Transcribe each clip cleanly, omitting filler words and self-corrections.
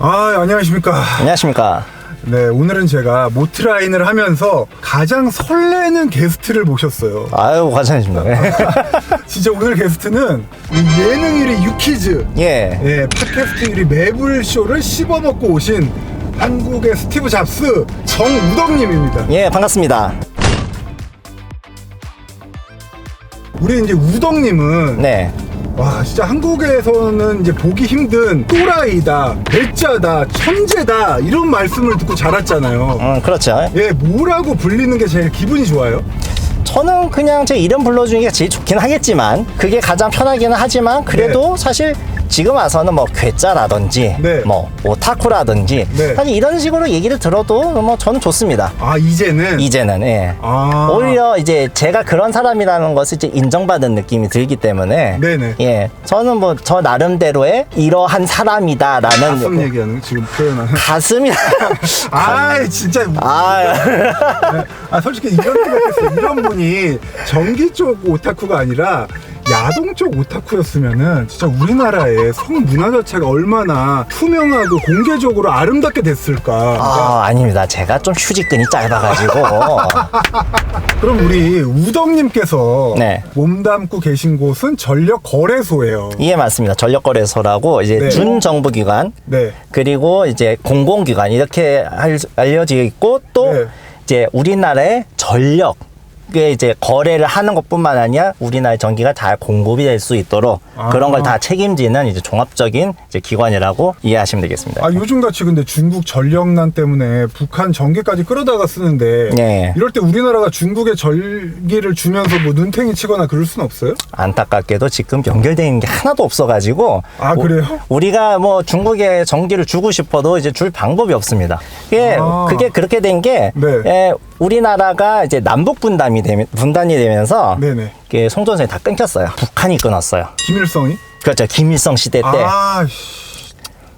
안녕하십니까. 안녕하십니까. 네, 오늘은 제가 모트라인을 하면서 가장 설레는 게스트를 모셨어요. 아유, 과찬입니다. 진짜 오늘 게스트는 이 예능 1위 유퀴즈, 예. 팟캐스트 1위 매불쇼를 씹어먹고 오신 한국의 스티브 잡스 정우덕님입니다. 예, 반갑습니다. 우리 이제 우덕님은 네. 와, 진짜 한국에서는 이제 보기 힘든 또라이다, 배짜다, 천재다 이런 말씀을 듣고 자랐잖아요. 그렇죠. 예, 뭐라고 불리는 게 제일 기분이 좋아요? 저는 그냥 제 이름 불러주는 게 제일 좋긴 하겠지만, 그게 가장 편하기는 하지만, 그래도 사실 지금 와서는 뭐 괴짜라든지, 뭐 오타쿠라든지, 사실 이런 식으로 얘기를 들어도 뭐 저는 좋습니다. 이제는, 예. 오히려 이제 제가 그런 사람이라는 것을 이제 인정받은 느낌이 들기 때문에, 예. 저는 뭐 저 나름대로의 이러한 사람이다라는. 가슴 얘기하는 거 지금 표현하는. 가슴이라. 진짜. 솔직히 이런 생각했어요. 이런 분이 전기 쪽 오타쿠가 아니라 야동 쪽 오타쿠였으면은 진짜 우리나라의 성문화 자체가 얼마나 투명하고 공개적으로 아름답게 됐을까. 아닙니다. 제가 좀 휴지끈이 짧아가지고. 그럼 우리 우덕님께서 몸담고 계신 곳은 전력거래소예요. 예, 맞습니다. 전력거래소라고 이제 준정부기관, 그리고 이제 공공기관 이렇게 알려져 있고, 또 이제 우리나라의 전력, 이제 거래를 하는 것뿐만 아니라 우리나라의 전기가 잘 공급이 될 수 있도록 그런 걸 다 책임지는 이제 종합적인 이제 기관이라고 이해하시면 되겠습니다. 요즘 같이 근데 중국 전력난 때문에 북한 전기까지 끌어다가 쓰는데 이럴 때 우리나라가 중국에 전기를 주면서 뭐 눈탱이 치거나 그럴 수는 없어요? 안타깝게도 지금 연결되어 있는 게 하나도 없어가지고. 그래요? 우리가 뭐 중국에 전기를 주고 싶어도 이제 줄 방법이 없습니다. 그게 그렇게 된 게 우리나라가 이제 남북 분단이 되면서 송전선이 다 끊겼어요. 북한이 끊었어요. 김일성이? 그렇죠. 김일성 시대 때.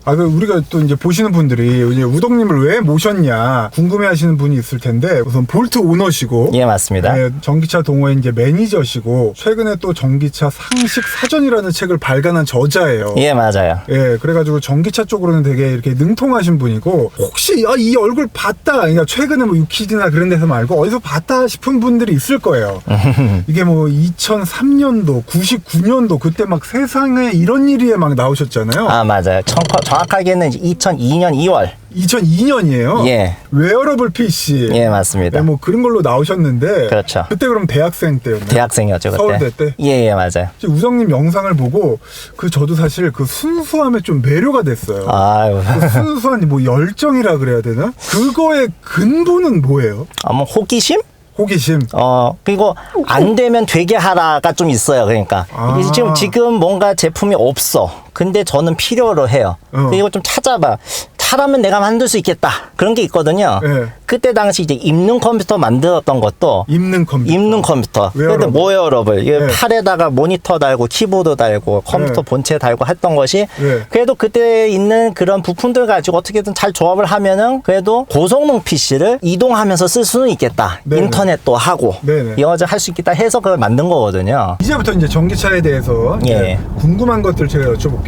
우리가 또 이제 보시는 분들이 이제 우덕님을 왜 모셨냐 궁금해하시는 분이 있을 텐데, 우선 볼트 오너시고, 예, 맞습니다. 전기차 동호회 이제 매니저시고, 최근에 또 전기차 상식 사전이라는 책을 발간한 저자예요. 예, 맞아요. 그래가지고 전기차 쪽으로는 되게 이렇게 능통하신 분이고, 혹시 이 얼굴 봤다, 그러니까 최근에 뭐 유퀴즈나 그런 데서 말고 어디서 봤다 싶은 분들이 있을 거예요. 이게 뭐 2003년도, 99년도 그때 막 세상에 이런 일이에 막 나오셨잖아요. 맞아요. 정확하게는 2002년 2월. 2002년이에요? 예. 웨어러블 PC. 예, 맞습니다. 뭐 그런 걸로 나오셨는데. 그렇죠. 그때 그럼 대학생 때였나요? 대학생이었죠, 그때. 서울대 때? 예, 맞아요. 우성님 영상을 보고, 저도 사실 그 순수함에 좀 매료가 됐어요. 그 순수한 뭐 열정이라 그래야 되나? 그거의 근본은 뭐예요? 뭐 호기심? 호기심. 그리고 안 되면 되게 하라가 좀 있어요. 그러니까 지금 뭔가 제품이 없어. 근데 저는 필요로 해요. 이거 좀 찾아봐. 잘하면 내가 만들 수 있겠다. 그런 게 있거든요. 그때 당시 이제 입는 컴퓨터 만들었던 것도 입는 컴퓨터. 근데 웨어러블. 팔에다가 모니터 달고 키보드 달고 컴퓨터 본체 달고 했던 것이 그래도 그때 있는 그런 부품들 가지고 어떻게든 잘 조합을 하면은 그래도 고성능 PC를 이동하면서 쓸 수는 있겠다. 인터넷도 하고 여러 가지 할 수 있겠다 해서 그걸 만든 거거든요. 이제부터 이제 전기차에 대해서 궁금한 것들 제가 여쭤볼게요.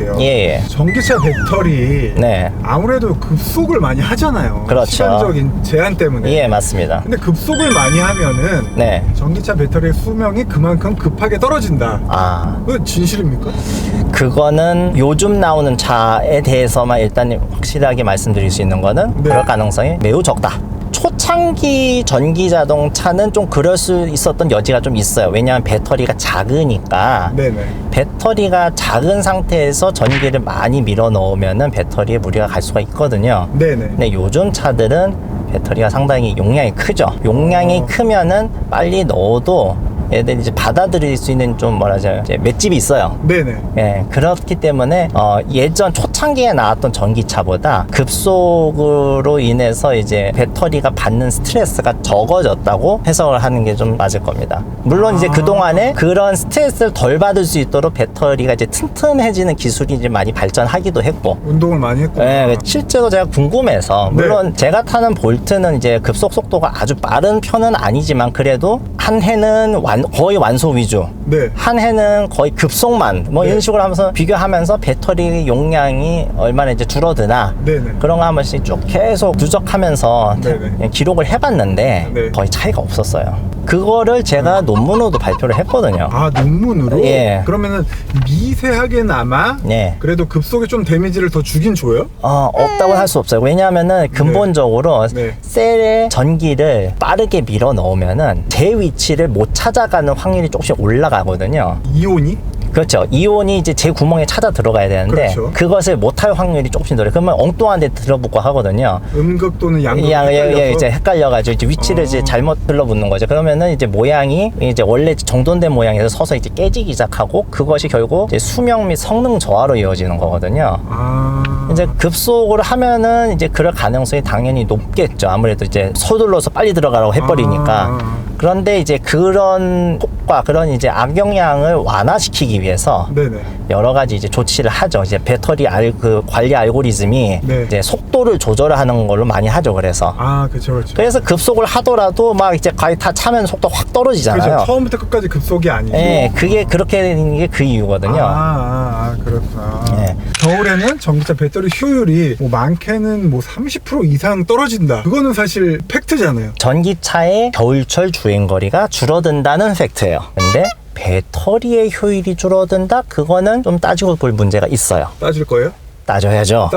전기차 배터리 아무래도 급속을 많이 하잖아요. 그렇죠. 시간적인 제한 때문에. 예, 맞습니다. 근데 급속을 많이 하면은 전기차 배터리의 수명이 그만큼 급하게 떨어진다. 그거 진실입니까? 그거는 요즘 나오는 차에 대해서만 일단 확실하게 말씀드릴 수 있는 거는 그럴 가능성이 매우 적다. 초창기 전기 자동차는 좀 그럴 수 있었던 여지가 좀 있어요. 왜냐하면 배터리가 작으니까. 배터리가 작은 상태에서 전기를 많이 밀어 넣으면은 배터리에 무리가 갈 수가 있거든요. 근데 요즘 차들은 배터리가 상당히 용량이 크죠. 용량이 크면은 빨리 넣어도 얘들이 이제 받아들일 수 있는 좀 뭐라죠, 이제 맷집이 있어요. 그렇기 때문에 예전 초창기에 나왔던 전기차보다 급속으로 인해서 이제 배터리가 받는 스트레스가 적어졌다고 해석을 하는 게 좀 맞을 겁니다. 물론 이제 그동안에 그런 스트레스를 덜 받을 수 있도록 배터리가 이제 튼튼해지는 기술이 이제 많이 발전하기도 했고, 운동을 많이 했고. 실제로 제가 궁금해서, 물론 제가 타는 볼트는 이제 급속 속도가 아주 빠른 편은 아니지만 그래도 한 해는 거의 완소 위주, 네. 한 해는 거의 급속만 뭐 네. 이런 식으로 하면서 비교하면서 배터리 용량이 얼마나 이제 줄어드나 네네. 그런 거 한 번씩 쭉 계속 누적하면서 네네. 기록을 해봤는데 네. 거의 차이가 없었어요. 그거를 제가 논문으로도 발표를 했거든요. 아, 논문으로? 예. 그러면은 미세하게나마 네. 그래도 급속에 좀 데미지를 더 주긴 줘요? 없다고는 할 수 없어요. 왜냐하면은 근본적으로 네. 셀의 전기를 빠르게 밀어 넣으면은 제 위치를 못 찾아가는 확률이 조금씩 올라가거든요. 이온이? 그렇죠. 이온이 이제 제 구멍에 찾아 들어가야 되는데 그렇죠. 그것을 못할 확률이 조금씩 늘어요. 그러면 엉뚱한 데 들어붙고 하거든요. 음극 또는 양극 예, 이제 헷갈려가지고 이제 위치를 이제 잘못 들러붙는 거죠. 그러면은 이제 모양이 이제 원래 정돈된 모양에서 서서 이제 깨지기 시작하고 그것이 결국 이제 수명 및 성능 저하로 이어지는 거거든요. 아. 이제 급속으로 하면은 이제 그럴 가능성이 당연히 높겠죠. 아무래도 이제 서둘러서 빨리 들어가라고 해버리니까. 그런데 이제 그런 효과, 그런 이제 악영향을 완화시키기 위해서 네네. 여러 가지 이제 조치를 하죠. 이제 배터리 그 관리 알고리즘이 네. 이제 속도를 조절하는 걸로 많이 하죠. 그래서. 아, 그렇죠. 그래서 급속을 하더라도 막 이제 거의 다 차면 속도 확 떨어지잖아요. 그렇죠. 처음부터 끝까지 급속이 아니고. 예, 그게 그렇게 되는 게 그 이유거든요. 그렇구나. 예. 겨울에는 전기차 배터리 효율이 뭐 많게는 뭐 30% 이상 떨어진다. 그거는 사실 팩트잖아요. 전기차의 겨울철 주행거리가 줄어든다는 팩트예요. 근데 배터리의 효율이 줄어든다? 그거는 좀 따지고 볼 문제가 있어요. 따질 거예요? 따져야죠.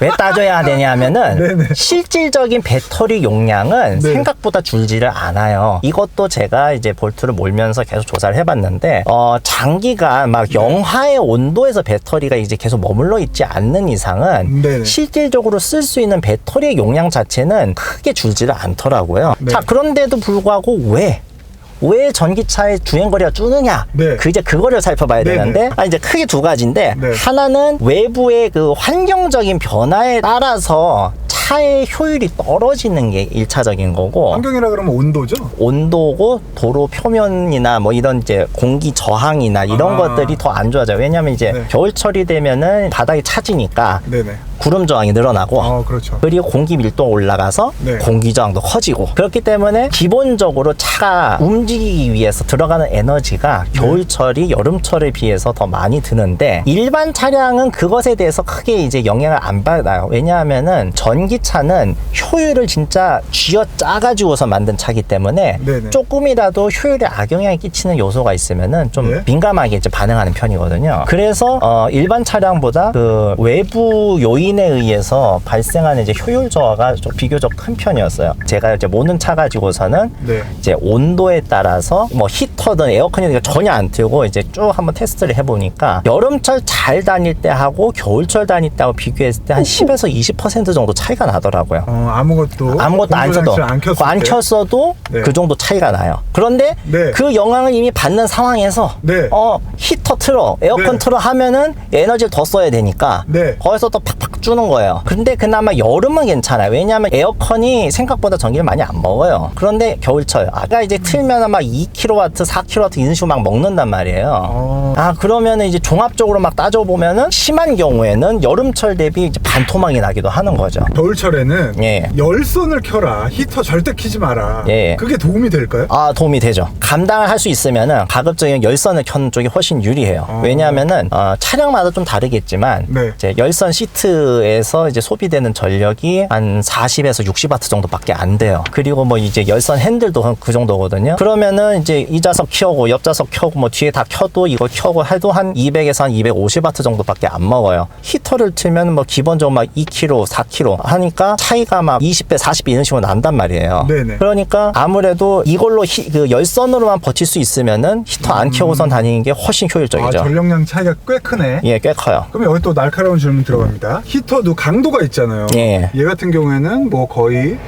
왜 따져야 되냐면은 네네. 실질적인 배터리 용량은 네. 생각보다 줄지를 않아요. 이것도 제가 이제 볼트를 몰면서 계속 조사를 해봤는데 장기간 막 영하의 온도에서 배터리가 이제 계속 머물러 있지 않는 이상은 네네. 실질적으로 쓸 수 있는 배터리의 용량 자체는 크게 줄지를 않더라고요. 네. 자, 그런데도 불구하고 왜 전기차의 주행거리가 줄느냐? 네. 이제 그거를 살펴봐야 네네. 되는데, 이제 크게 두 가지인데, 네. 하나는 외부의 그 환경적인 변화에 따라서 차의 효율이 떨어지는 게 1차적인 거고, 환경이라 그러면 온도죠? 온도고 도로 표면이나 뭐 이런 이제 공기 저항이나 이런 것들이 더 안 좋아져요. 왜냐면 이제 네. 겨울철이 되면은 바닥이 차지니까 네네. 구름 저항이 늘어나고, 그렇죠. 그리고 공기 밀도가 올라가서 네. 공기 저항도 커지고, 그렇기 때문에 기본적으로 차가 움직이기 위해서 들어가는 에너지가 겨울철이 여름철에 비해서 더 많이 드는데, 일반 차량은 그것에 대해서 크게 이제 영향을 안 받아요. 왜냐하면은 전기차는 효율을 진짜 쥐어 짜가지고서 만든 차기 때문에 네네. 조금이라도 효율에 악영향이 끼치는 요소가 있으면은 좀 네. 민감하게 이제 반응하는 편이거든요. 그래서 일반 차량보다 그 외부 요인에 의해서 발생하는 이제 효율 저하가 좀 비교적 큰 편이었어요. 제가 이제 모는 차 가지고서는 네. 이제 온도에 따라서 뭐 히터든 에어컨이든 전혀 안 틀고 이제 쭉 한번 테스트를 해보니까 여름철 잘 다닐 때 하고 겨울철 다닐 때하고 비교했을 때 한 10에서 20% 정도 차이가 나더라고요. 아무것도 안 써도 안 켰을 때. 켰어도 네. 그 정도 차이가 나요. 그런데 네. 그 영향을 이미 받는 상황에서 네. 히터 틀어, 에어컨 네. 틀어 하면은 에너지를 더 써야 되니까 네. 거기서 또 팍팍 주는 거예요. 근데 그나마 여름은 괜찮아요. 왜냐하면 에어컨이 생각보다 전기를 많이 안 먹어요. 그런데 겨울철 아까 이제 틀면 막 2kW, 4kW 이런 식으로 막 먹는단 말이에요. 그러면은 이제 종합적으로 막 따져보면은 심한 경우에는 여름철 대비 이제 반토막이 나기도 하는 거죠. 겨울철에는 예. 열선을 켜라. 히터 절대 켜지 마라. 예. 그게 도움이 될까요? 도움이 되죠. 감당을 할 수 있으면은 가급적이면 열선을 켜는 쪽이 훨씬 유리해요. 왜냐하면은 차량마다 좀 다르겠지만 네. 이제 열선 시트에서 이제 소비되는 전력이 한 40에서 60W 정도밖에 안 돼요. 그리고 뭐 이제 열선 핸들도 한 그 정도거든요. 그러면은 이제 이 좌석 켜고 옆 좌석 켜고 뭐 뒤에 다 켜도 이거 켜고 해도 한 200에서 한 250W 정도밖에 안 먹어요. 히터를 틀면 뭐 기본적으로 막 2kg, 4kg 하니까 차이가 막 20배, 40배 이런 식으로 난단 말이에요. 네네. 그러니까 아무래도 이걸로 그 열선으로만 버틸 수 있으면은 히터 안 켜고선 다니는 게 훨씬 효율적이죠. 전력량 차이가 꽤 크네. 예, 꽤 커요. 그럼 여기 또 날카로운 질문 들어갑니다. 히터도 강도가 있잖아요. 예. 얘 같은 경우에는 뭐 거의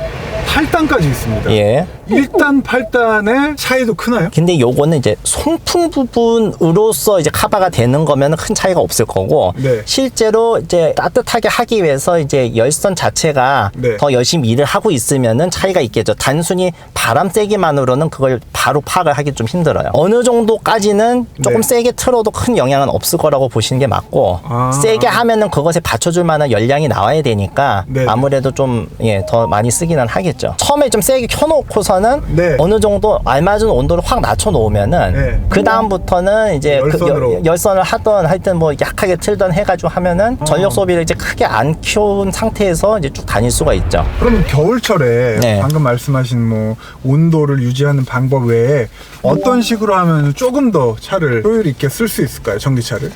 8단까지 있습니다. 예. 1단, 8단의 차이도 크나요? 근데 요거는 이제 송풍 부분으로서 이제 커버가 되는 거면 큰 차이가 없을 거고, 네. 실제로 이제 따뜻하게 하기 위해서 이제 열선 자체가 네. 더 열심히 일을 하고 있으면은 차이가 있겠죠. 단순히 바람 세기만으로는 그걸 바로 파악을 하기 좀 힘들어요. 어느 정도까지는 조금 네. 세게 틀어도 큰 영향은 없을 거라고 보시는 게 맞고, 세게 하면은 그것에 받쳐줄 만한 열량이 나와야 되니까 네. 아무래도 좀 더 많이 쓰기는 하겠죠. 처음에 좀 세게 켜놓고서는 다음부터는 네. 어느 정도 알맞은 온도를 확 낮춰 놓으면은 네. 그 다음부터는 이제 열선으로. 열선을 하던 하여튼 뭐 약하게 틀던 해가지고 하면은 전력 소비를 이제 크게 안 키운 상태에서 이제 쭉 다닐 수가 있죠. 그럼 겨울철에 네. 방금 말씀하신 뭐 온도를 유지하는 방법 외에 어떤 식으로 하면 조금 더 차를 효율 있게 쓸 수 있을까요? 전기차를?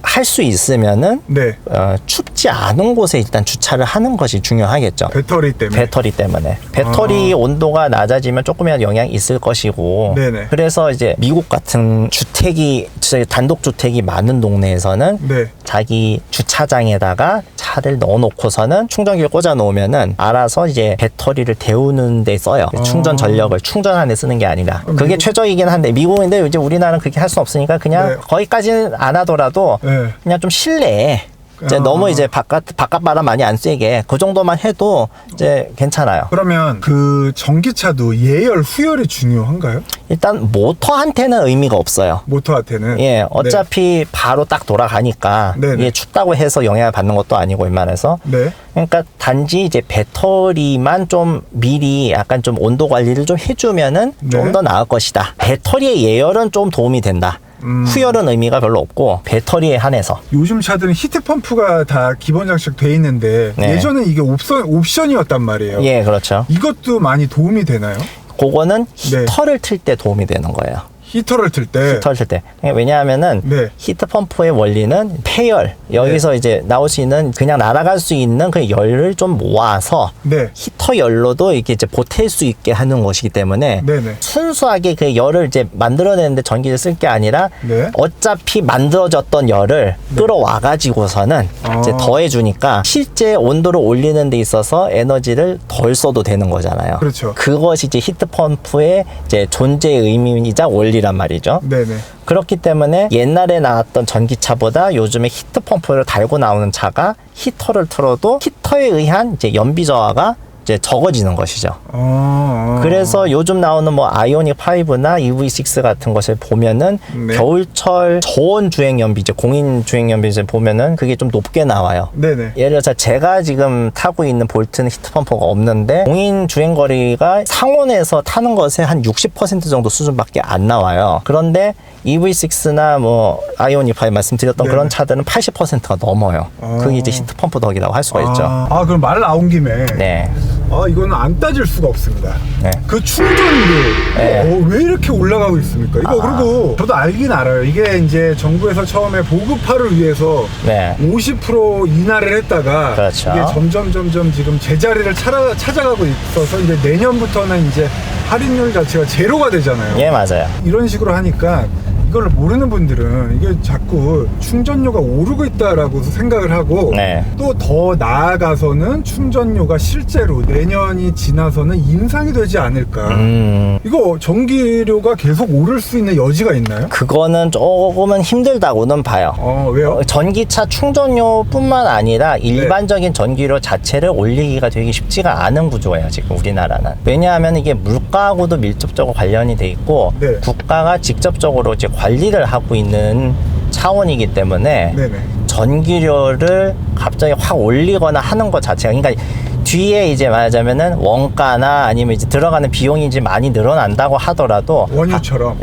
할 수 있으면은 네. 춥지 않은 곳에 일단 주차를 하는 것이 중요하겠죠. 배터리 때문에. 배터리 때문에 배터리 온도가 낮아지면 조금이라도 영향이 있을 것이고 네네. 그래서 이제 미국 같은 주택이 단독 주택이 많은 동네에서는 네. 자기 주차장에다가 차를 넣어놓고서는 충전기를 꽂아 놓으면은 알아서 이제 배터리를 데우는 데 써요. 충전 전력을 충전하는 데 쓰는 게 아니라 그게 최적이긴 한데 미국인데 이제 우리나라는 그렇게 할 수 없으니까 그냥 네. 거기까지는 안 하더라도 네. 그냥 좀 실내에 이제 너무 이제 바깥 바람 많이 안 쐬게 그 정도만 해도 이제 괜찮아요. 그러면 그 전기차도 예열, 후열이 중요한가요? 일단 모터한테는 의미가 없어요. 모터한테는? 예, 어차피 바로 딱 돌아가니까 네네. 이게 춥다고 해서 영향을 받는 것도 아니고 웬만해서. 네. 그러니까 단지 이제 배터리만 좀 미리 약간 좀 온도 관리를 좀 해주면은 네. 좀 더 나을 것이다. 배터리의 예열은 좀 도움이 된다. 후열은 의미가 별로 없고 배터리에 한해서. 요즘 차들은 히트펌프가 다 기본 장착 돼 있는데 네. 예전에 이게 옵션이었단 말이에요. 예, 그렇죠. 이것도 많이 도움이 되나요? 그거는 네. 히터를 틀 때 도움이 되는 거예요. 히터를 틀 때. 히터를 틀 때. 왜냐하면은 네. 히트 펌프의 원리는 폐열, 여기서 이제 나올 수 있는 그냥 날아갈 수 있는 그 열을 좀 모아서 네. 히터 열로도 이렇게 이제 보탤 수 있게 하는 것이기 때문에 네네. 순수하게 그 열을 이제 만들어내는데 전기를 쓸 게 아니라 네. 어차피 만들어졌던 열을 끌어와 가지고서는 이제 더해주니까 실제 온도를 올리는 데 있어서 에너지를 덜 써도 되는 거잖아요. 그렇죠. 그것이 이제 히트 펌프의 이제 존재의 의미이자 원리란 말이죠. 네네. 그렇기 때문에 옛날에 나왔던 전기차보다 요즘에 히트펌프를 달고 나오는 차가 히터를 틀어도 히터에 의한 이제 연비 저하가 이제 적어지는 것이죠. 그래서 요즘 나오는 뭐 아이오닉 5나 EV6 같은 것을 보면은 네. 겨울철 저온 주행 연비, 이제 공인 주행 연비 이제 보면은 그게 좀 높게 나와요. 네네. 예를 들어서 제가 지금 타고 있는 볼트는 히트펌프가 없는데 공인 주행 거리가 상온에서 타는 것에 한 60% 정도 수준밖에 안 나와요. 그런데 EV6나 뭐 아이오닉 5 말씀드렸던 네. 그런 차들은 80%가 넘어요. 그게 이제 히트펌프 덕이라고 할 수가 있죠. 그럼 말 나온 김에. 네. 이거는 안 따질 수가 없습니다. 네. 그 충전료 네. 왜 이렇게 올라가고 있습니까? 이거 그리고 저도 알긴 알아요. 이게 이제 정부에서 처음에 보급화를 위해서 네. 50% 인하를 했다가 그렇죠. 이게 점점 지금 제자리를 찾아가고 있어서 이제 내년부터는 이제 할인율 자체가 제로가 되잖아요. 예, 맞아요. 이런 식으로 하니까 이걸 모르는 분들은 이게 자꾸 충전료가 오르고 있다라고 생각을 하고 네. 또 더 나아가서는 충전료가 실제로 내년이 지나서는 인상이 되지 않을까. 이거 전기료가 계속 오를 수 있는 여지가 있나요? 그거는 조금은 힘들다고는 봐요. 왜요? 전기차 충전료뿐만 아니라 일반적인 전기료 자체를 올리기가 되게 쉽지가 않은 구조예요, 지금 우리나라는. 왜냐하면 이게 물가하고도 밀접적으로 관련이 돼 있고 네. 국가가 직접적으로 이제 관리를 하고 있는 차원이기 때문에 네네. 전기료를 갑자기 확 올리거나 하는 것 자체가, 그러니까 뒤에 이제 말하자면은 원가나 아니면 이제 들어가는 비용이 이제 많이 늘어난다고 하더라도 원유처럼.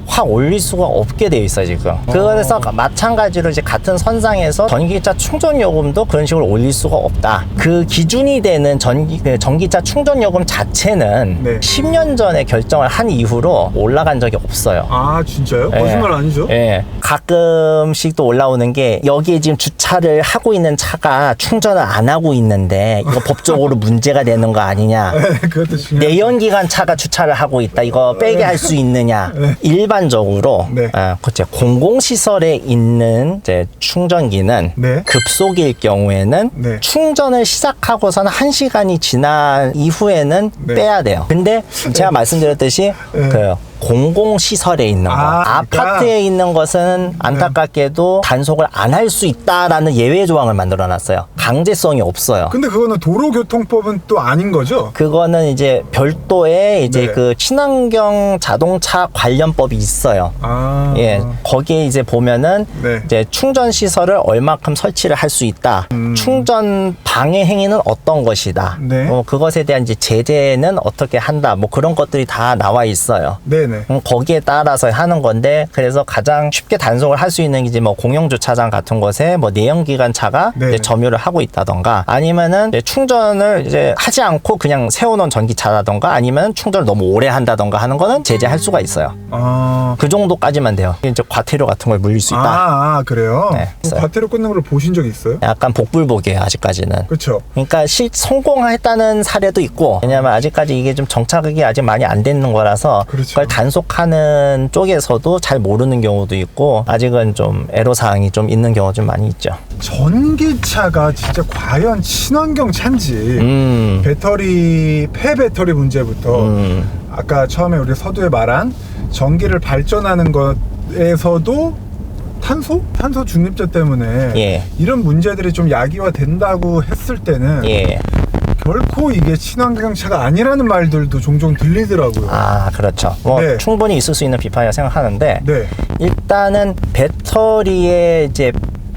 확 올릴 수가 없게 돼 있어 지금. 그래서 마찬가지로 이제 같은 선상에서 전기차 충전 요금도 그런 식으로 올릴 수가 없다. 그 기준이 되는 전기차 충전 요금 자체는 네. 10년 전에 결정을 한 이후로 올라간 적이 없어요. 진짜요? 거짓말 아니죠? 예. 가끔씩 또 올라오는 게 여기에 지금 주차를 하고 있는 차가 충전을 안 하고 있는데 이거 법적으로 문제가 되는 거 아니냐. 그것도 중요해요. 내연기관 차가 주차를 하고 있다. 이거 빼게 할 수 있느냐. 일반적으로 네. 그렇죠. 공공시설에 있는 이제 충전기는 네. 급속일 경우에는 네. 충전을 시작하고서는 1시간이 지난 이후에는 네. 빼야 돼요. 근데 제가 말씀드렸듯이 네. 그 공공시설에 있는 거. 그러니까. 아파트에 있는 것은 안타깝게도 단속을 안 할 수 있다라는 예외 조항을 만들어 놨어요. 강제성이 없어요. 근데 그거는 도로교통법은 또 아닌 거죠? 그거는 이제 별도의 이제 네. 그 친환경 자동차 관련법이 있어요. 아. 예, 거기에 이제 보면은 네. 이제 충전 시설을 얼마큼 설치를 할 수 있다. 충전 방해 행위는 어떤 것이다. 네. 그것에 대한 이제 제재는 어떻게 한다. 뭐 그런 것들이 다 나와 있어요. 네네. 거기에 따라서 하는 건데, 그래서 가장 쉽게 단속을 할 수 있는 게 이제 뭐 공영주차장 같은 곳에 뭐 내연기관차가 네네. 이제 점유를 하고 있다던가, 아니면은 이제 충전을 이제 하지 않고 그냥 세워놓은 전기차라던가, 아니면 충전을 너무 오래 한다던가 하는 거는 제재할 수가 있어요. 아. 그 정도까지만 돼요. 이제 과태료 같은 걸 물릴 수 있다. 아, 그래요? 네, 있어요. 과태료 끊는 걸 보신 적 있어요? 약간 복불복이에요, 아직까지는. 그렇죠. 그러니까 성공했다는 사례도 있고, 왜냐면 아직까지 이게 좀 정착이 아직 많이 안 되는 거라서 그렇죠. 그걸 단속하는 쪽에서도 잘 모르는 경우도 있고, 아직은 좀 애로사항이 좀 있는 경우가 좀 많이 있죠. 전기차가 진짜 과연 친환경 차인지 배터리 폐배터리 문제부터 아까 처음에 우리 서두에 말한 전기를 발전하는 것에서도 탄소 중립제 때문에 예. 이런 문제들이 좀 야기화 된다고 했을 때는 예. 결코 이게 친환경 차가 아니라는 말들도 종종 들리더라고요. 아, 그렇죠. 뭐 네. 충분히 있을 수 있는 비판이라고 생각하는데, 네. 일단은 배터리의 이제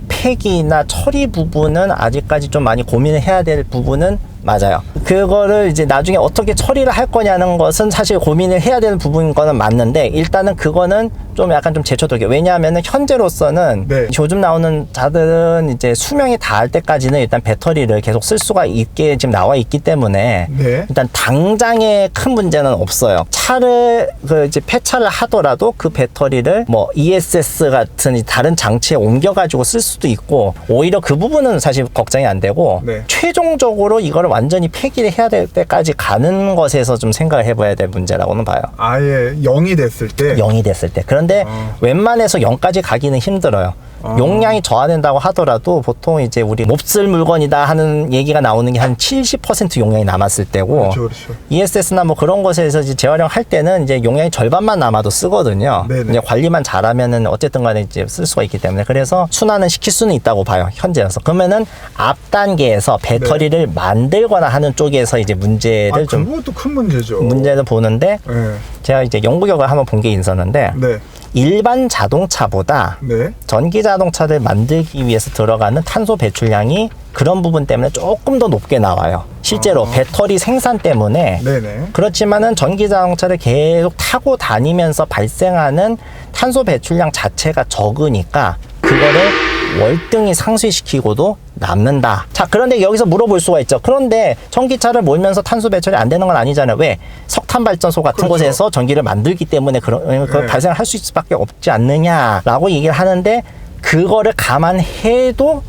폐기나 처리 부분은 아직까지 좀 많이 고민을 해야 될 부분은 맞아요. 그거를 이제 나중에 어떻게 처리를 할 거냐는 것은 사실 고민을 해야 되는 부분인 거는 맞는데, 일단은 그거는 좀 약간 좀 제초되게. 왜냐하면은 현재로서는 네. 요즘 나오는 자들은 이제 수명이 닿을 때까지는 일단 배터리를 계속 쓸 수가 있게 지금 나와 있기 때문에 네. 일단 당장에 큰 문제는 없어요. 차를 이제 폐차를 하더라도 그 배터리를 뭐 ESS 같은 다른 장치에 옮겨가지고 쓸 수도 있고, 오히려 그 부분은 사실 걱정이 안 되고, 네. 최종적으로 이거를 완전히 폐기를 해야 될 때까지 가는 것에서 좀 생각을 해봐야 될 문제라고는 봐요. 아예 0이 됐을 때 0이 됐을 때. 그런데 웬만해서 0까지 가기는 힘들어요. 용량이 저하된다고 하더라도 보통 이제 우리 몹쓸 물건이다 하는 얘기가 나오는 게 한 70% 용량이 남았을 때고, 그렇죠, 그렇죠. ESS나 뭐 그런 것에서 이제 재활용 할 때는 이제 용량이 절반만 남아도 쓰거든요. 네네. 이제 관리만 잘하면은 어쨌든 간에 이제 쓸 수가 있기 때문에, 그래서 순환은 시킬 수는 있다고 봐요, 현재로서. 그러면은 앞 단계에서 배터리를 만들거나 하는 쪽에서 이제 문제를 좀 그것도 큰 문제죠. 문제를 보는데, 네. 제가 이제 연구 결과 한번 본 게 있었는데, 네. 일반 자동차보다 네. 전기 자동차를 만들기 위해서 들어가는 탄소 배출량이 그런 부분 때문에 조금 더 높게 나와요. 실제로 배터리 생산 때문에. 네네. 그렇지만은 전기 자동차를 계속 타고 다니면서 발생하는 탄소 배출량 자체가 적으니까 그거를 월등히 상쇄시키고도 남는다. 자, 그런데 여기서 물어볼 수가 있죠. 그런데 전기차를 몰면서 탄소 배출이 안 되는 건 아니잖아요. 왜? 석탄 발전소 같은 그렇죠. 곳에서 전기를 만들기 때문에 그걸 네. 발생을 할 수 있을 수밖에 없지 않느냐라고 얘기를 하는데, 그거를 감안해도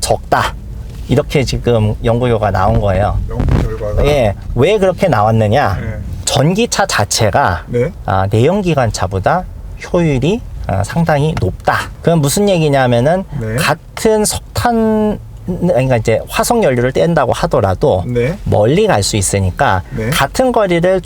적다. 이렇게 지금 연구 결과가 나온 거예요. 연구 결과가. 예, 왜 그렇게 나왔느냐? 네. 전기차 자체가 네. 내연기관차보다 효율이 상당히 높다. 그건 무슨 얘기냐면은 네. 같은 석탄, 그러니까 이제 화석 연료를 뗀다고 하더라도 네. 멀리 갈 수 있으니까 네. 같은 거리를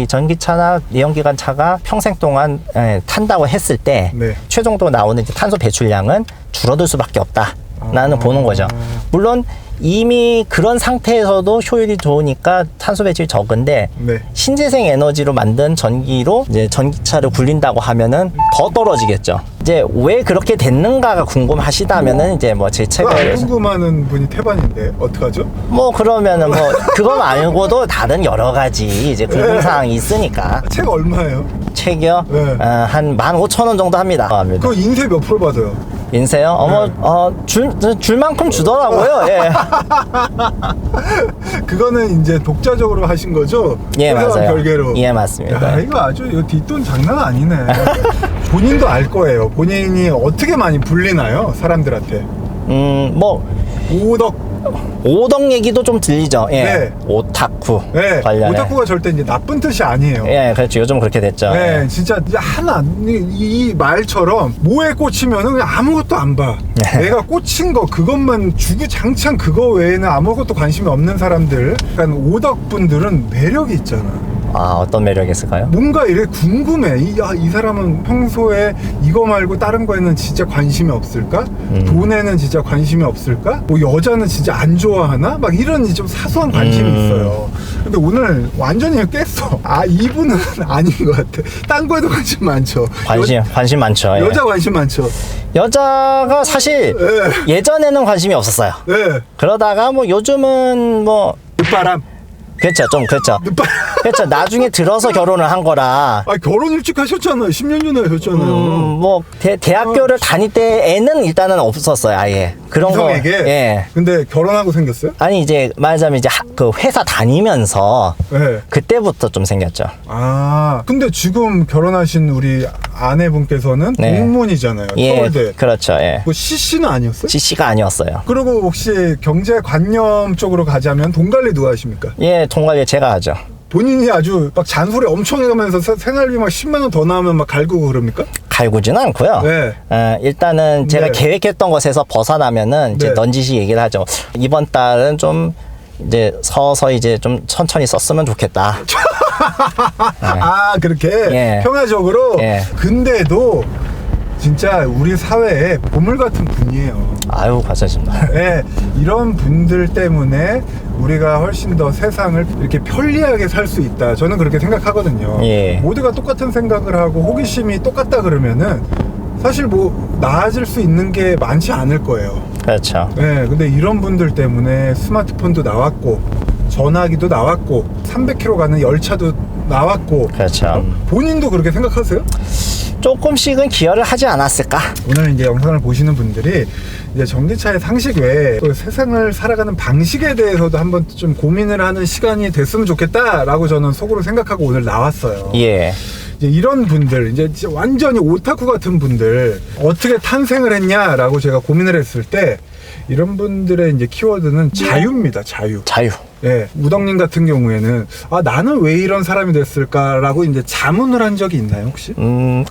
전기차나 내연기관차가 평생 동안 탄다고 했을 때 네. 최종적으로 나오는 이제 탄소 배출량은 줄어들 수밖에 없다. 라는 보는 거죠. 물론 이미 그런 상태에서도 효율이 좋으니까 탄소 배출이 적은데, 네. 신재생 에너지로 만든 전기로 이제 전기차를 굴린다고 하면은 더 떨어지겠죠. 이제 왜 그렇게 됐는가가 궁금하시다면은 이제 뭐 제 그거 안 책을 궁금하는 분이 태반인데 어떡하죠? 뭐 그러면은 뭐 그거 말고도 다른 여러 가지 이제 궁금사항이 있으니까. 책 얼마예요? 책이요? 네. 한 15,000원 정도 합니다. 그거 인쇄 몇 프로 받아요? 인세요? 줄 만큼 주더라고요. 예. 그거는 이제 독자적으로 하신 거죠? 예, 회사와 맞아요. 별개로. 예, 맞습니다. 야, 이거 아주 이거 뒷돈 장난 아니네. 본인도 알 거예요. 본인이 어떻게 많이 불리나요? 사람들한테. 뭐 오덕 얘기도 좀 들리죠. 예. 네. 오타쿠 네. 관련해. 오타쿠가 절대 이제 나쁜 뜻이 아니에요. 예, 그렇죠. 요즘 그렇게 됐죠. 네, 예. 진짜 하나 이 말처럼 뭐에 꽂히면은 그냥 아무것도 안 봐. 네. 내가 꽂힌 거 그것만 주구장창 그거 외에는 아무것도 관심이 없는 사람들, 그러니까 오덕분들은 매력이 있잖아. 어떤 매력이 있을까요? 뭔가 이래 궁금해. 이 사람은 평소에 이거 말고 다른 거에는 진짜 관심이 없을까? 돈에는 진짜 관심이 없을까? 뭐 여자는 진짜 안 좋아하나? 막 이런 좀 사소한 관심이 있어요. 근데 오늘 완전히 깼어. 이분은 아닌 것 같아. 딴 거에도 관심 많죠. 관심 많죠. 예. 여자 관심 많죠. 여자가 사실 예전에는 관심이 없었어요. 네. 그러다가 뭐 요즘은 뭐 늦바람. 그렇죠, 좀 그렇죠. 그렇죠. 나중에 들어서 결혼을 한 거라. 결혼 일찍 하셨잖아요. 10년 전에 하셨잖아요. 뭐 대학교를 다닐 때에는 일단은 없었어요, 아예. 그런 이성에게? 거. 예. 근데 결혼하고 생겼어요? 아니 이제 말하자면 이제 그 회사 다니면서 네. 그때부터 좀 생겼죠. 근데 지금 결혼하신 우리 아내분께서는 네. 공무원이잖아요. 예, 서울대. 그렇죠. 예. 뭐 CC는 아니었어요? CC가 아니었어요. 그리고 혹시 경제관념 쪽으로 가자면 돈 관리 누가 하십니까? 예, 돈 관리 제가 하죠. 본인이 아주 막 잔소리 엄청 해가면서 생활비 막 10만 원 더 나오면 막 갈구고 그럽니까? 갈구지는 않고요. 네. 일단은 제가 네. 계획했던 것에서 벗어나면은 이제 네. 넌지시 얘기를 하죠. 이번 달은 좀 이제 서서히 이제 좀 천천히 썼으면 좋겠다. 그렇게 예. 평화적으로. 예. 근데도 진짜 우리 사회에 보물 같은 분이에요. 아유, 감사합니다. 네, 이런 분들 때문에 우리가 훨씬 더 세상을 이렇게 편리하게 살 수 있다. 저는 그렇게 생각하거든요. 예. 모두가 똑같은 생각을 하고 호기심이 똑같다 그러면은 사실 뭐 나아질 수 있는 게 많지 않을 거예요. 그렇죠. 네, 근데 이런 분들 때문에 스마트폰도 나왔고 전화기도 나왔고 300km 가는 열차도 나왔고. 그렇죠. 본인도 그렇게 생각하세요? 조금씩은 기여를 하지 않았을까? 오늘 이제 영상을 보시는 분들이 이제 전기차의 상식 외에 또 세상을 살아가는 방식에 대해서도 한번 좀 고민을 하는 시간이 됐으면 좋겠다라고 저는 속으로 생각하고 오늘 나왔어요. 예. 이제 이런 분들, 이제 진짜 완전히 오타쿠 같은 분들 어떻게 탄생을 했냐라고 제가 고민을 했을 때 이런 분들의 이제 키워드는 자유입니다. 자유. 예, 우덕님 같은 경우에는 나는 왜 이런 사람이 됐을까라고 이제 자문을 한 적이 있나요, 혹시?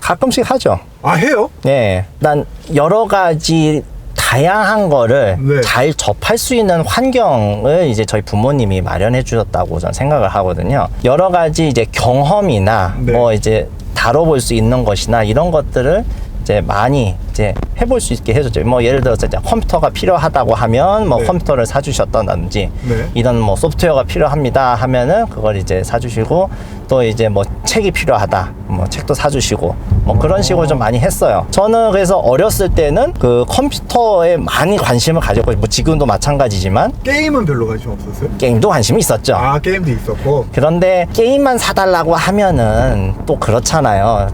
가끔씩 하죠. 해요? 예. 난 여러 가지 다양한 거를 네. 잘 접할 수 있는 환경을 이제 저희 부모님이 마련해 주셨다고 저는 생각을 하거든요. 여러 가지 이제 경험이나 네. 뭐 이제 다뤄볼 수 있는 것이나 이런 것들을 이제 많이 이제 해볼 수 있게 해줬죠. 뭐 예를 들어서 이제 컴퓨터가 필요하다고 하면 뭐 네. 컴퓨터를 사주셨다든지 네. 이런 뭐 소프트웨어가 필요합니다 하면은 그걸 이제 사주시고 또 이제 뭐 책이 필요하다 뭐 책도 사주시고 뭐 그런 식으로 좀 많이 했어요. 저는 그래서 어렸을 때는 그 컴퓨터에 많이 관심을 가졌고 뭐 지금도 마찬가지지만 게임은 별로 관심 없었어요? 게임도 관심이 있었죠. 게임도 있었고. 그런데 게임만 사달라고 하면은 또 그렇잖아요.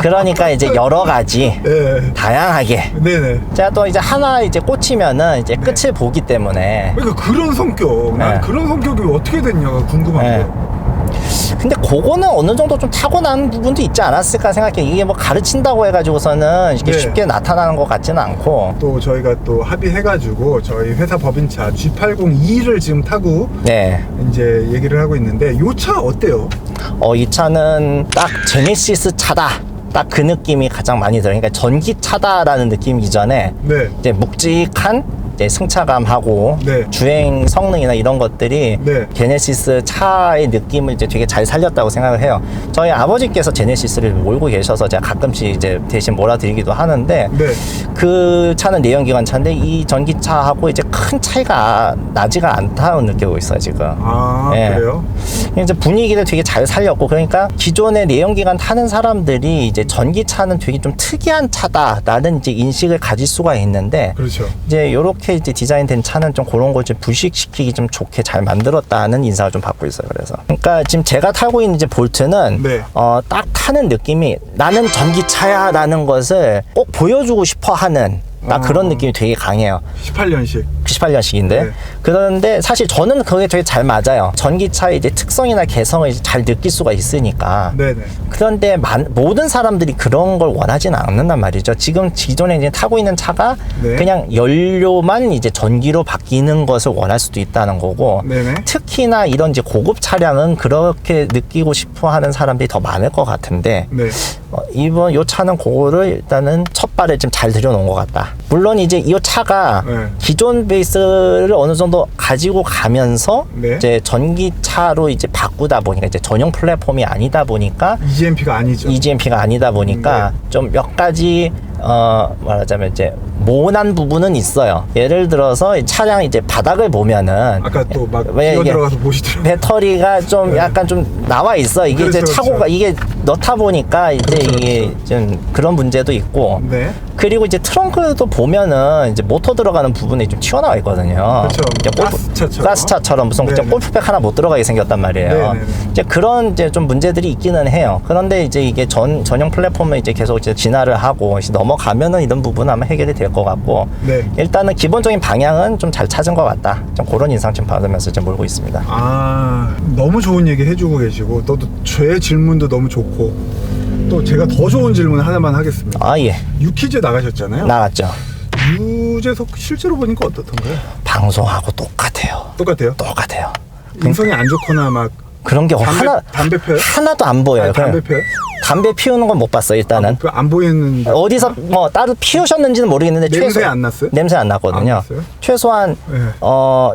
그러니까 이제 여러 가지 예. 다양하게 네네. 제가 또 이제 하나 이제 꽂히면은 이제 끝을 보기 때문에. 그러니까 그런 성격. 난 네. 그런 성격이 어떻게 됐냐가 궁금한 네. 거예요. 근데 그거는 어느 정도 좀 타고난 부분도 있지 않았을까 생각해. 이게 뭐 가르친다고 해가지고서는 이렇게 네. 쉽게 나타나는 것 같지는 않고. 또 저희가 또 합의해가지고 저희 회사 법인차 G80E를 지금 타고 네. 이제 얘기를 하고 있는데 요 차 어때요? 이 차는 딱 제네시스 차다. 딱 그 느낌이 가장 많이 들어요. 그러니까 전기차다라는 느낌 이전에 네. 이제 묵직한 이제 승차감하고 네. 주행 성능이나 이런 것들이 네. 제네시스 차의 느낌을 이제 되게 잘 살렸다고 생각을 해요. 저희 아버지께서 제네시스를 몰고 계셔서 제가 가끔씩 이제 대신 몰아드리기도 하는데 네. 그 차는 내연기관 차인데 이 전기차하고 이제 큰 차이가 나지가 않다고 느끼고 있어요 지금. 예. 그래요? 이제 분위기를 되게 잘 살렸고 그러니까 기존의 내연기관 타는 사람들이 이제 전기차는 되게 좀 특이한 차다라는 이제 인식을 가질 수가 있는데 그렇죠. 이제 요렇게 이제 디자인된 차는 좀 그런 걸 좀 부식시키기 좀 좋게 잘 만들었다는 인상을 좀 받고 있어요. 그래서 그러니까 지금 제가 타고 있는 이제 볼트는 네. 딱 타는 느낌이 나는 전기차야라는 것을 꼭 보여주고 싶어하는 딱 그런 느낌이 되게 강해요. 18년식. 98년식인데 네. 그런데 사실 저는 그게 되게 잘 맞아요. 전기차의 이제 특성이나 개성을 이제 잘 느낄 수가 있으니까. 네네. 그런데 모든 사람들이 그런 걸 원하지는 않는단 말이죠. 지금 기존에 이제 타고 있는 차가 네. 그냥 연료만 이제 전기로 바뀌는 것을 원할 수도 있다는 거고 네네. 특히나 이런 이제 고급 차량은 그렇게 느끼고 싶어 하는 사람들이 더 많을 것 같은데 네. 이번 요 차는 그거를 일단은 첫 발에 좀 잘 들여놓은 것 같다. 물론 이제 이 차가 네. 기존 베이스를 어느 정도 가지고 가면서 네. 이제 전기차로 이제 바꾸다 보니까 이제 전용 플랫폼이 아니다 보니까 EGMP가 아니죠. EGMP가 아니다 보니까 좀 몇 가지 말하자면 이제 모난 부분은 있어요. 예를 들어서 이 차량 이제 바닥을 보면은 아까 또 막 왜 기어 이게 들어가서 보시더라고요. 배터리가 좀 네. 약간 좀 나와 있어. 이게 그렇죠, 이제 차고가 그렇죠. 이게 넣다 보니까 이제 그렇죠, 이게 좀 그런 문제도 있고. 네. 그리고 이제 트렁크도 보면은 이제 모터 들어가는 부분이 좀 튀어나와 있거든요. 그렇죠. 이제 가스차처럼. 무슨 이제 네네. 골프백 하나 못 들어가게 생겼단 말이에요. 네네네. 이제 그런 이제 좀 문제들이 있기는 해요. 그런데 이제 이게 전용 플랫폼을 이제 계속 이제 진화를 하고 이제 넘어가면은 이런 부분은 아마 해결이 될 것 같고. 네. 일단은 기본적인 방향은 좀 잘 찾은 것 같다. 좀 그런 인상 좀 받으면서 좀 몰고 있습니다. 아, 너무 좋은 얘기 해주고 계시고 또 제 질문도 너무 좋고 또 제가 더 좋은 질문 하나만 하겠습니다. 아, 예. 유퀴즈 나가셨잖아요. 나갔죠. 유재석 실제로 보니까 어떻던가요? 방송하고 똑같아요. 똑같아요? 똑같아요. 인성이 안 좋거나 막 그런 게 담배 펴요? 하나도 안 보여요. 아니, 담배 그냥 펴요? 담배 피우는 건 못 봤어요, 일단은. 안 보이는데 어디서 뭐 따로 피우셨는지는 모르겠는데 냄새 안 났어요? 냄새 안 났거든요. 안 났어요? 최소한 네.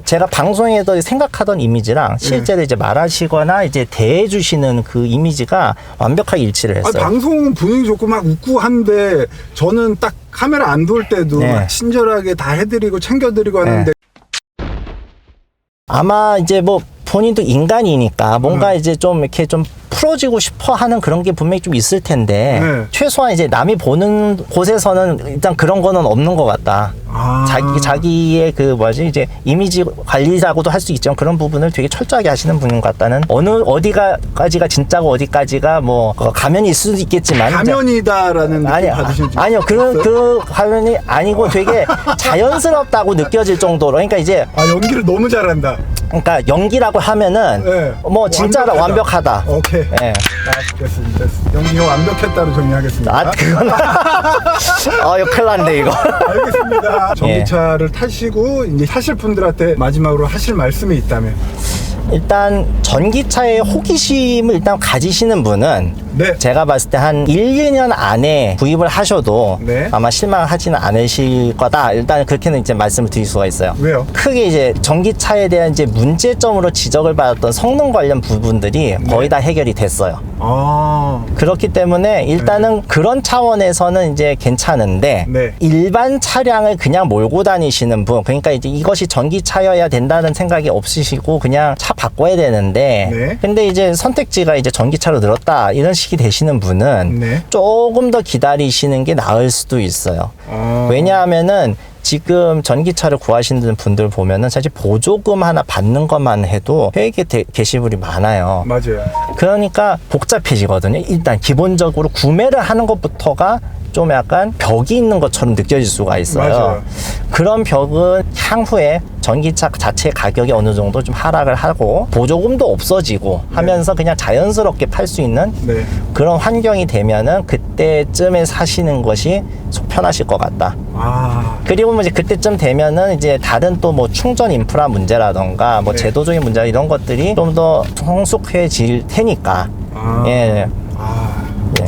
제가 방송에서 생각하던 이미지랑 실제로 이제 말하시거나 이제 대해 주시는 그 이미지가 완벽하게 일치를 아니, 했어요. 방송은 분위기 좋고 막 웃고 한데 저는 딱 카메라 안 돌 때도 네. 막 친절하게 다 해드리고 챙겨드리고 하는데 아마 이제 뭐 본인도 인간이니까 뭔가 이제 좀 이렇게 좀 풀어지고 싶어 하는 그런 게 분명히 좀 있을 텐데 네. 최소한 이제 남이 보는 곳에서는 일단 그런 거는 없는 것 같다. 아. 자기의 그 뭐지 이제 이미지 관리라고도 할 수 있지만 그런 부분을 되게 철저하게 하시는 분인 것 같다는 어디까지가 진짜고 어디까지가 뭐 가면이 있을 수도 있겠지만 가면이다라는 느낌 받으신 적 아니요 있어요? 그 가면이 아니고 되게 자연스럽다고 느껴질 정도로 그러니까 이제 아 연기를 너무 잘한다. 그러니까 연기라고 하면은 네. 뭐 진짜 완벽하다. 오케이. 예. 됐습니다. 연기가 완벽했다로 정리하겠습니다. 아 그건 이거 큰일 났네 이거. 알겠습니다. 전기차를 타시고 이제 타실 분들한테 마지막으로 하실 말씀이 있다면. 일단 전기차에 호기심을 일단 가지시는 분은 네. 제가 봤을 때 한 1, 2년 안에 구입을 하셔도 네. 아마 실망하지는 않으실 거다. 일단 그렇게는 이제 말씀을 드릴 수가 있어요. 왜요? 크게 이제 전기차에 대한 이제 문제점으로 지적을 받았던 성능 관련 부분들이 거의 다 해결이 됐어요. 아. 그렇기 때문에 일단은 그런 차원에서는 이제 괜찮은데 네. 일반 차량을 그냥 몰고 다니시는 분 그러니까 이제 이것이 전기차여야 된다는 생각이 없으시고 그냥 차 바꿔야 되는데 네. 근데 이제 선택지가 이제 전기차로 늘었다 이런 식이 되시는 분은 네. 조금 더 기다리시는 게 나을 수도 있어요. 아. 왜냐하면은 지금 전기차를 구하시는 분들 보면은 사실 보조금 하나 받는 것만 해도 회계 게시물이 많아요. 맞아요. 그러니까 복잡해지거든요. 일단 기본적으로 구매를 하는 것부터가 좀 약간 벽이 있는 것처럼 느껴질 수가 있어요. 맞아요. 그런 벽은 향후에 전기차 자체 가격이 어느 정도 좀 하락을 하고 보조금도 없어지고 하면서 그냥 자연스럽게 팔 수 있는 네. 그런 환경이 되면은 그때쯤에 사시는 것이 속 편하실 것 같다. 아. 그리고 뭐 이제 그때쯤 되면은 이제 다른 또 뭐 충전 인프라 문제라던가 뭐 네. 제도적인 문제 이런 것들이 좀 더 성숙해질 테니까. 아. 예. 아. 예.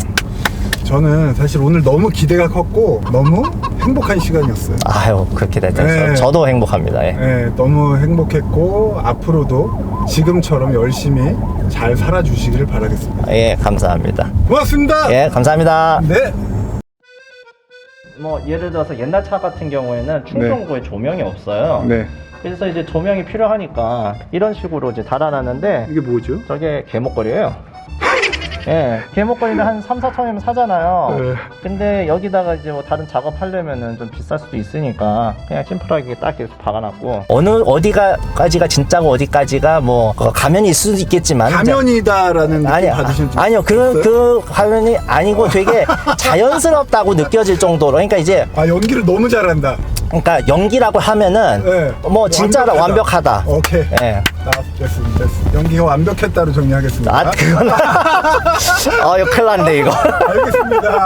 저는 사실 오늘 너무 기대가 컸고 너무 행복한 시간이었어요. 아유 그렇게 됐죠. 네. 저도 행복합니다. 예. 네, 너무 행복했고 앞으로도 지금처럼 열심히 잘 살아주시기를 바라겠습니다. 예, 감사합니다. 고맙습니다. 예, 감사합니다. 네. 뭐 예를 들어서 옛날 차 같은 경우에는 충전구에 조명이 없어요. 네. 그래서 이제 조명이 필요하니까 이런 식으로 이제 달아놨는데 이게 뭐죠? 저게 개목걸이에요. 예, 개목걸이는 한 3, 4천원이면 사잖아요. 네. 근데 여기다가 이제 뭐 다른 작업하려면은 좀 비쌀 수도 있으니까 그냥 심플하게 딱 이렇게 박아놨고 어디까지가 진짜고 어디까지가 뭐 가면이 있을 수도 있겠지만 가면이다라는 느낌 받으신 적 아니요 있어요? 그 가면이 아니고 되게 자연스럽다고 느껴질 정도로 그러니까 이제 아 연기를 너무 잘한다. 그러니까 연기라고 하면은 네. 뭐 진짜로 완벽하다. 오케이. 예. 됐습니다. 연기가 완벽했다로 정리하겠습니다. 아 그건 이거 큰일 났네 이거. 알겠습니다.